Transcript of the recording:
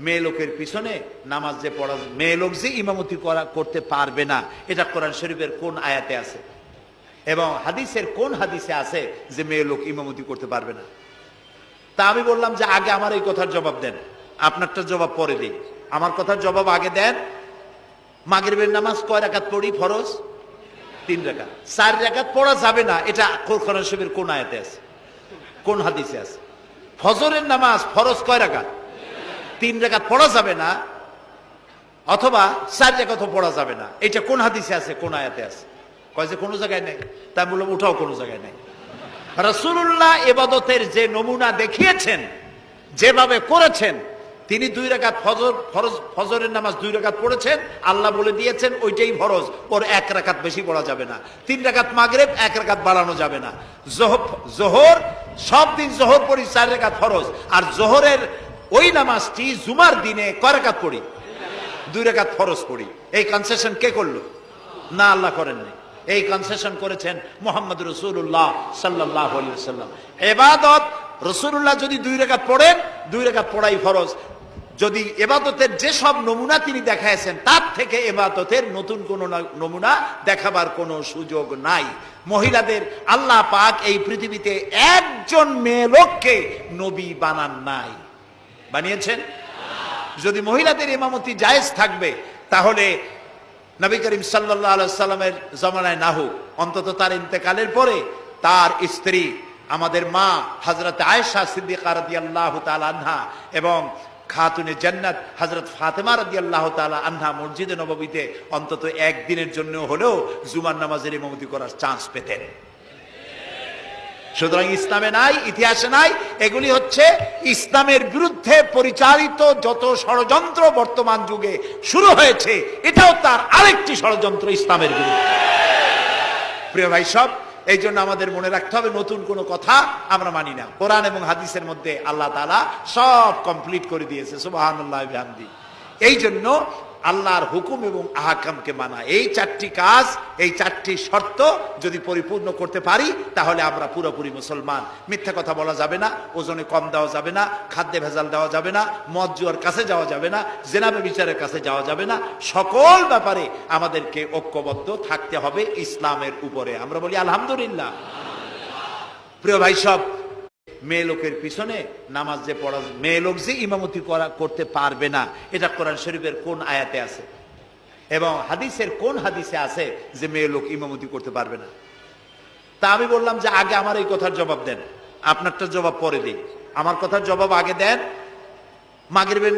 মেয়ে লোকের পিছনে নামাজ যে পড়া, মেয়ে লোক যে ইমামতি করতে পারবে না, এটা কোরআন শরীফের কোন আয়াতে আছে এবং হাদিসের কোন হাদিসে আছে যে মেয়ে লোক ইমামতি করতে পারবে না? তা আমি বললাম যে আগে আমার এই কথার জবাব দেন, আপনারটা জবাব পরে দিন। আমার কথার জবাব আগে দেন। মাগরিবের নামাজ কয় রাকাত পড়ি ফরজ? 3 রাকাত। 4 রাকাত পড়া যাবে না, এটা কোরআন শরীফের কোন আয়াতে আছে, কোন হাদিসে আছে? ফজরের নামাজ ফরজ কয় রাকাত? 3 রাকাত পড়া যাবে না, অথবা 4 রাকাতও পড়া যাবে না, এটা কোন হাদিসে আছে, কোন আয়াতে আছে? কয় যে কোনো জায়গায় নেই। তাই বললাম ওটাও কোনো জায়গায় নেই। রাসূলুল্লাহ ইবাদতের যে নমুনা দেখিয়েছেন, যেভাবে করেছেন, তিনি 2 রাকাত ফজরের নামাজ 2 রাকাত পড়েছেন, আল্লাহ বলে দিয়েছেন ওইটাই ফরজ, ওর 1 রাকাত বেশি পড়া যাবে না। 3 রাকাত মাগরিব, 1 রাকাত বাড়ানো যাবে না। জোহর সব দিন জোহর পড়ি 4 রাকাত ফরজ, আর জোহরের ওই নামাজটি জুমার দিনে কয় রাকাত পড়ি? 2 রাকাত ফরজ পড়ি। এই কনসেশন কে করলো? না, আল্লাহ করেননি। এই কনসেশন করেছেন মুহাম্মদ রাসূলুল্লাহ সাল্লাল্লাহু আলাইহি ওয়াসাল্লাম। ইবাদত রাসূলুল্লাহ যদি 2 রাকাত পড়েন, 2 রাকাত পড়াই ফরজ। যদি ইবাদতের যে সব নমুনা তিনি দেখাইছেন, তার থেকে ইবাদতের নতুন কোন নমুনা দেখাবার কোনো সুযোগ নাই। মহিলাদের আল্লাহ পাক এই পৃথিবীতে একজন মেয়ে লোককে নবী বানান নাই। বানিয়েছেন? যদি মহিলাদের ইমামতি জায়েজ থাকবে, তাহলে নবী করিম সাল্লাল্লাহু আলাইহি সাল্লামের জামানায় না হোক, অন্তত তার ইন্তেকালের পরে তার স্ত্রী আমাদের মা হযরত আয়েশা সিদ্দিকা রাদিয়াল্লাহু তাআলা আনহা এবং খাতুনে জান্নাত হযরত ফাতেমা রাদিয়াল্লাহু তাআলা আনহা মসজিদে নববীতে অন্তত একদিনের জন্য হলেও জুমার নামাজের ইমামতি করার চান্স পেতেন। সুতরাং ইসলামে নাই, ইতিহাসে নাই। এগুলি হচ্ছে ইসলামের বিরুদ্ধে পরিচালিত যত ষড়যন্ত্র বর্তমান যুগে শুরু হয়েছে, এটাও তার আরেকটি ষড়যন্ত্র ইসলামের বিরুদ্ধে। প্রিয় ভাই সব, এই জন্য আমাদের মনে রাখতে হবে, নতুন কোনো কথা আমরা মানি না। কোরআন এবং হাদিসের মধ্যে আল্লাহ তাআলা সব কমপ্লিট করে দিয়েছে, সুবহানাল্লাহ ওয়া বিহামদি। এই জন্য আল্লাহর হুকুম এবং আহকামকে মানা, এই 4টি কাজ, এই 4টি শর্ত যদি পরিপূর্ণ করতে পারি, তাহলে আমরা পুরোপুরি মুসলমান। মিথ্যা কথা বলা যাবে না, ওজনে কম দেওয়া যাবে না, খাদ্যে ভেজাল দেওয়া যাবে না, মদ জুয়ার কাছে যাওয়া যাবে না, জেনা ব্যভিচারের কাছে যাওয়া যাবে না। সকল ব্যাপারে আমাদেরকে ঐক্যবদ্ধ থাকতে হবে ইসলামের উপরে। আমরা বলি আলহামদুলিল্লাহ। প্রিয় ভাই সব, মেয়ে লোকের পিছনে নামাজ যে পড়া, মেয়ে লোক যে ইমামতি করতে পারবে না, এটা কোরআন শরীফের কোন আয়াতে আছে এবং হাদিসের কোন হাদিসে আছে যে মেয়ে লোক ইমামতি করতে পারবে না? তা আমি বললাম যে আগে আমার এই কথার জবাব দেন, আপনারটা জবাব পরে দিন। আমার কথার জবাব আগে দেন। মাগরিবের